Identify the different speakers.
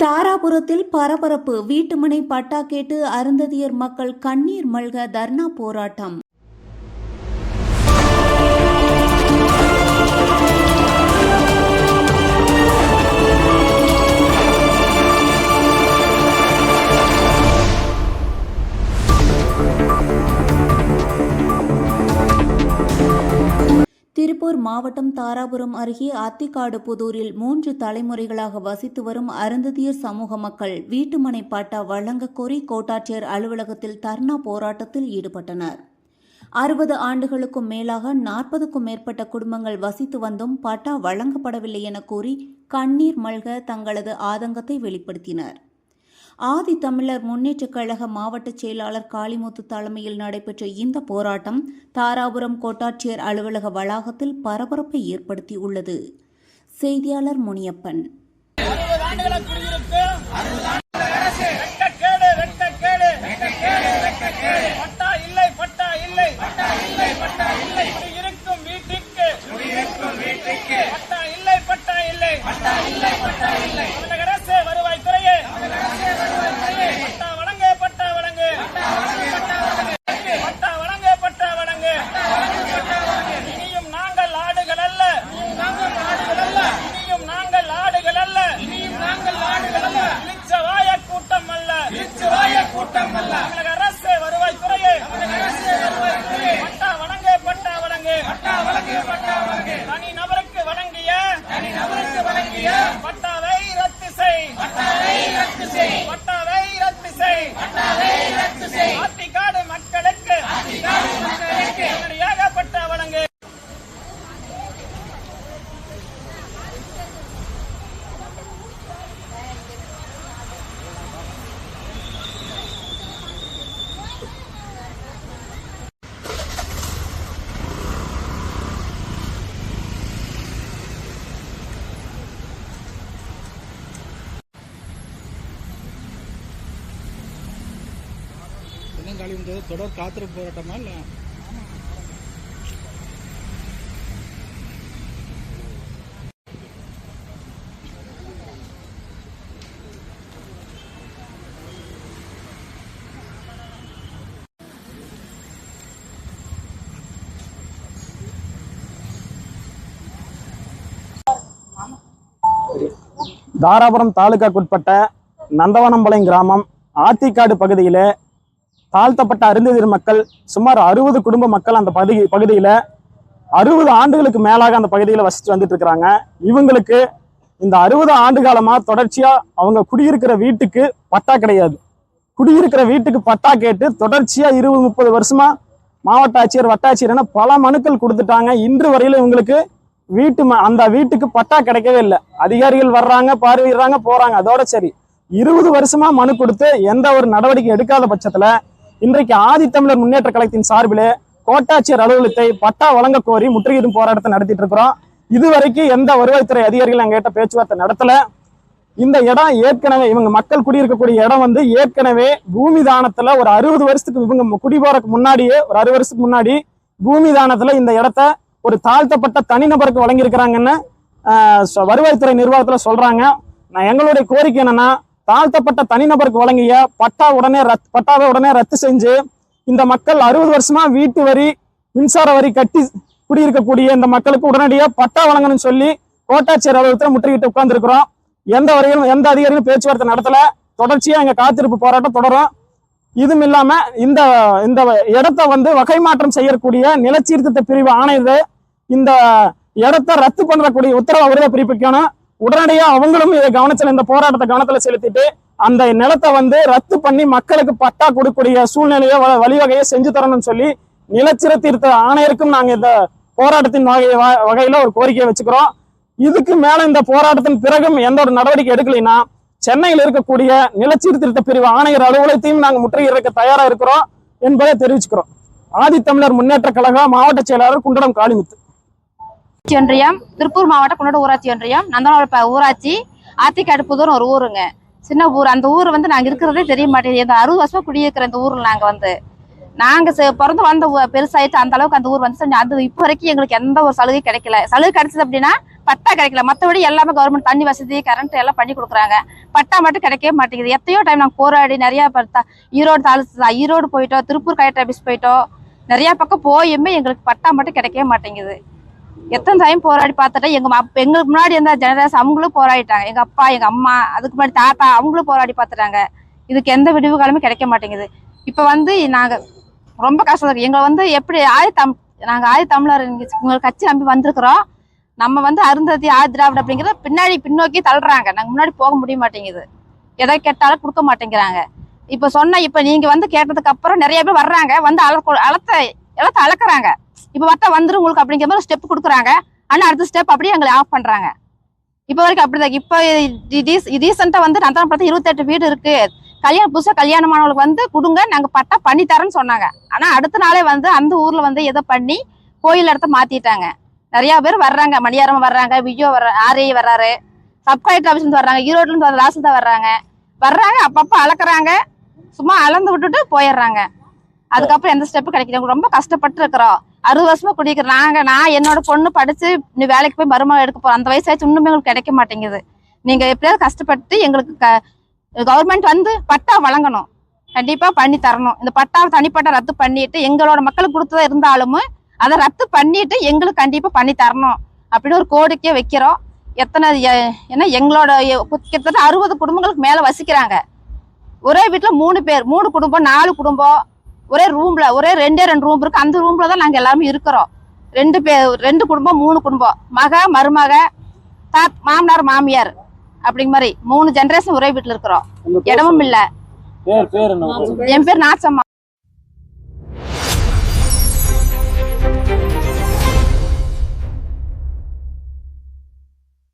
Speaker 1: தாராபுரத்தில் பரபரப்பு. வீட்டுமனை பட்டா கேட்டு அருந்ததியர் மக்கள் கண்ணீர் மல்க தர்ணா போராட்டம். திருப்பூர் மாவட்டம் தாராபுரம் அருகே அத்திக்காடு புதூரில் 3 தலைமுறைகளாக வசித்து வரும் அருந்ததியர் சமூக மக்கள் வீட்டுமனை பட்டா வழங்க கோரி கோட்டாட்சியர் அலுவலகத்தில் தர்ணா போராட்டத்தில் ஈடுபட்டனர். 60 ஆண்டுகளுக்கும் மேலாக 40க்கும் மேற்பட்ட குடும்பங்கள் வசித்து வந்தும் பட்டா வழங்கப்படவில்லை என கூறி கண்ணீர் மல்க தங்களது ஆதங்கத்தை வெளிப்படுத்தினர். ஆதி தமிழர் முன்னேற்றக் கழக மாவட்ட செயலாளர் காளிமுத்து தலைமையில் நடைபெற்ற இந்த போராட்டம் தாராபுரம் கோட்டாட்சியர் அலுவலக வளாகத்தில் பரபரப்பை ஏற்படுத்தியுள்ளது. செய்தியாளர் முனியப்பன்.
Speaker 2: தொடர் காத்திருப்பு போராட்டமா இல்ல?
Speaker 3: தாராபுரம் தாலுகாக்குட்பட்ட நந்தவனம்பாளையம் கிராமம் ஆத்திக்காடு பகுதியிலே தாழ்த்தப்பட்ட அருந்ததியர் மக்கள் சுமார் 60 குடும்ப மக்கள் அந்த பகுதியில் 60 ஆண்டுகளுக்கு மேலாக அந்த பகுதியில் வசித்து வந்துட்டு இருக்கிறாங்க. இவங்களுக்கு இந்த 60 ஆண்டு காலமாக தொடர்ச்சியாக அவங்க குடியிருக்கிற வீட்டுக்கு பட்டா கிடையாது. குடியிருக்கிற வீட்டுக்கு பட்டா கேட்டு தொடர்ச்சியாக 20-30 வருஷமா மாவட்ட ஆட்சியர் வட்டாட்சியர் என பல மனுக்கள் கொடுத்துட்டாங்க. இன்று வரையில இவங்களுக்கு அந்த வீட்டுக்கு பட்டா கிடைக்கவே இல்லை. அதிகாரிகள் வர்றாங்க, பார்வையிடுறாங்க, போறாங்க, அதோட சரி. 20 வருஷமா மனு கொடுத்து எந்த ஒரு நடவடிக்கை எடுக்காத பட்சத்துல இன்றைக்கு ஆதி தமிழர் முன்னேற்ற கழகத்தின் சார்பிலே கோட்டாட்சியர் அலுவலகத்தை பட்டா வழங்க கோரி முற்றுகையிடும் போராட்டத்தை நடத்திட்டு இருக்கிறோம். இதுவரைக்கும் எந்த வருவாய்த்துறை அதிகாரிகள் எங்கிட்ட பேச்சுவார்த்தை நடத்தல. இந்த இடம் ஏற்கனவே இவங்க மக்கள் குடியிருக்கக்கூடிய இடம் ஏற்கனவே பூமி தானத்துல ஒரு 60 வருஷத்துக்கு இவங்க குடி போறதுக்கு முன்னாடியே ஒரு 60 வருஷத்துக்கு முன்னாடி பூமி தானத்துல இந்த இடத்த ஒரு தாழ்த்தப்பட்ட தனிநபருக்கு வழங்கியிருக்கிறாங்கன்னு வருவாய்த்துறை நிர்வாகத்துல சொல்றாங்க. எங்களுடைய கோரிக்கை என்னன்னா, தாழ்த்தப்பட்ட தனிநபருக்கு வழங்கிய பட்டாவை உடனே ரத்து செஞ்சு இந்த மக்கள் 60 வருஷமா வீட்டு வரி மின்சார வரி கட்டி குடியிருக்கக்கூடிய இந்த மக்களுக்கு உடனடியாக பட்டா வழங்கணும்னு சொல்லி கோட்டாட்சியர் அலுவலகத்தில் முற்றுகையிட்டு உட்கார்ந்துருக்கிறோம். எந்த அதிகாரிகளும் பேச்சுவார்த்தை நடத்தல. தொடர்ச்சியா எங்க காத்திருப்பு போராட்டம் தொடரும். இதுவும் இல்லாம இந்த இடத்த வகை மாற்றம் செய்யக்கூடிய நிலச்சீர்திருத்த பிரிவு ஆணையர் இந்த இடத்த ரத்து பண்றக்கூடிய உத்தரவு அவரே பிறப்பிக்கணும். உடனடியா அவங்களும் இதை இந்த போராட்டத்தை கவனத்துல செலுத்திட்டு அந்த நிலத்தை ரத்து பண்ணி மக்களுக்கு பட்டா கொடுக்கக்கூடிய சூழ்நிலையை வழிவகையை செஞ்சு தரணும்னு சொல்லி நிலச்சீர்திருத்த ஆணையருக்கும் நாங்க இந்த போராட்டத்தின் வகையில ஒரு கோரிக்கையை வச்சுக்கிறோம். இதுக்கு மேல இந்த போராட்டத்தின் பிறகும் எந்த ஒரு நடவடிக்கை எடுக்கலைன்னா சென்னையில் இருக்கக்கூடிய நிலச்சீர்திருத்த பிரிவு ஆணையர் அலுவலகத்தையும் நாங்க முற்றுகையிட தயாரா இருக்கிறோம் என்பதை தெரிவிச்சுக்கிறோம். ஆதி தமிழர் முன்னேற்ற கழக மாவட்ட செயலாளர் குண்டடம் காளிமுத்து.
Speaker 4: ஒன்றியம் திருப்பூர் மாவட்டம் குன்னடம் ஊராட்சி ஒன்றியம் நந்தவனம் ஊராட்சி ஆத்திக்காடு புதூர் ஒரு ஊருங்க. சின்ன ஊர். அந்த ஊர் நாங்க இருக்கிறதே தெரிய மாட்டேங்குது. 60 வருஷமா குடியிருக்கிற இந்த ஊர்ல நாங்க நாங்க பிறந்து வந்த பெருசாயிட்டு அந்த அளவுக்கு அந்த ஊர் வந்து அது இப்போ வரைக்கும் எங்களுக்கு எந்த ஒரு சலுகை கிடைக்கல. சலுகை கிடைச்சது அப்படின்னா பட்டா கிடைக்கல. மற்றபடி எல்லாமே கவர்மெண்ட் தண்ணி வசதி கரண்ட் எல்லாம் பண்ணி கொடுக்குறாங்க. பட்டா மட்டும் கிடைக்கவே மாட்டேங்குது. எத்தையோ டைம் நாங்கள் போராடி நிறையா ஈரோடு போயிட்டோம், திருப்பூர் கலெக்டர் ஆஃபீஸ் போயிட்டோம், நிறையா பக்கம் போயுமே எங்களுக்கு பட்டா மட்டும் கிடைக்கவே மாட்டேங்குது. எத்தனை டைம் போராடி பார்த்துட்டா எங்களுக்கு முன்னாடி இருந்த ஜெனரேஷன் அவங்களும் போராடிட்டாங்க. எங்க அப்பா எங்க அம்மா அதுக்கு முன்னாடி தாத்தா அவங்களும் போராடி பார்த்துட்டாங்க. இதுக்கு எந்த விடிவு காலமும் கிடைக்க மாட்டேங்குது. இப்போ வந்து நாங்க ரொம்ப கஷ்டம் இருக்கு. எங்களை வந்து எப்படி நாங்க தமிழர் உங்கள் கட்சி நம்பி வந்திருக்கிறோம். நம்ம வந்து அருந்ததி திராவிட அப்படிங்கிறத பின்னோக்கி தள்ளுறாங்க. நாங்க முன்னாடி போக முடிய மாட்டேங்குது. எதை கேட்டாலும் கொடுக்க மாட்டேங்கிறாங்க. இப்ப நீங்க வந்து கேட்டதுக்கு அப்புறம் நிறைய பேர் வர்றாங்க, வந்து எல்லாத்த அளக்குறாங்க. இப்ப பார்த்தா வந்துரும் உங்களுக்கு அப்படிங்கிற மாதிரி ஸ்டெப் கொடுக்குறாங்க. ஆனா அடுத்த ஸ்டெப் அப்படியே எங்களை ஆஃப் பண்றாங்க. இப்ப வரைக்கும் அப்படிதான். இப்ப ரீசெண்டா வந்து நந்தனம் படத்துல 28 வீடு இருக்கு, புதுசா கல்யாணமானவங்களுக்கு வந்து கொடுங்க, நாங்க பட்டா பண்ணி தரேன்னு சொன்னாங்க. ஆனா அடுத்த நாளே வந்து அந்த ஊர்ல வந்து எதை பண்ணி கோயில் இடத்த மாத்திட்டாங்க. நிறைய பேர் வர்றாங்க, மணியாரம் வர்றாங்க, விஜயோ ஆர்ஐ வர்றாரு, சப் கலெக்டர் ஆஃபீஸ்ல இருந்து வர்றாங்க, ஈரோட்ல இருந்து தாசில்தார் வர்றாங்க. அப்பப்ப அளக்குறாங்க, சும்மா அளந்து விட்டுட்டு போயிடுறாங்க. அதுக்கப்புறம் எந்த ஸ்டெப்பு கிடைக்கல. ரொம்ப கஷ்டப்பட்டு இருக்கிறோம். 60 வருஷமா குடிக்கிறோம். நான் என்னோட பொண்ணு படிச்சு நீ வேலைக்கு போய் மருமகள் எடுக்க போறோம். அந்த வயசாச்சு இன்னுமே எங்களுக்கு கிடைக்க மாட்டேங்குது. நீங்க எப்படியாவது கஷ்டப்பட்டு எங்களுக்கு கவர்மெண்ட் வந்து பட்டா வழங்கணும், கண்டிப்பா பண்ணி தரணும். இந்த பட்டாவை தனிப்பட்ட ரத்து பண்ணிட்டு எங்களோட மக்களுக்கு கொடுத்ததா இருந்தாலும் அதை ரத்து பண்ணிட்டு எங்களுக்கு கண்டிப்பா பண்ணி தரணும் அப்படின்னு ஒரு கோரிக்கையை வைக்கிறோம். ஏன்னா எங்களோட கிட்டத்தட்ட 60 குடும்பங்களுக்கு மேல வசிக்கிறாங்க. ஒரே வீட்டுல 3 பேர், 3 குடும்பம் 4 குடும்பம் ஒரே ரூம்ல, ஒரே 2 ரூம் இருக்கு. அந்த ரூம்ல தான் நாங்க எல்லாமே இருக்கிறோம். 2 குடும்பம் 3 குடும்பம், மருமக, மாமனார் மாமியார் அப்படிங்கிற மாதிரி 3 ஜெனரேஷன் ஒரே வீட்டுல இருக்கிறோம். இடமும் இல்ல. என் பேர் நாச்சம்மா.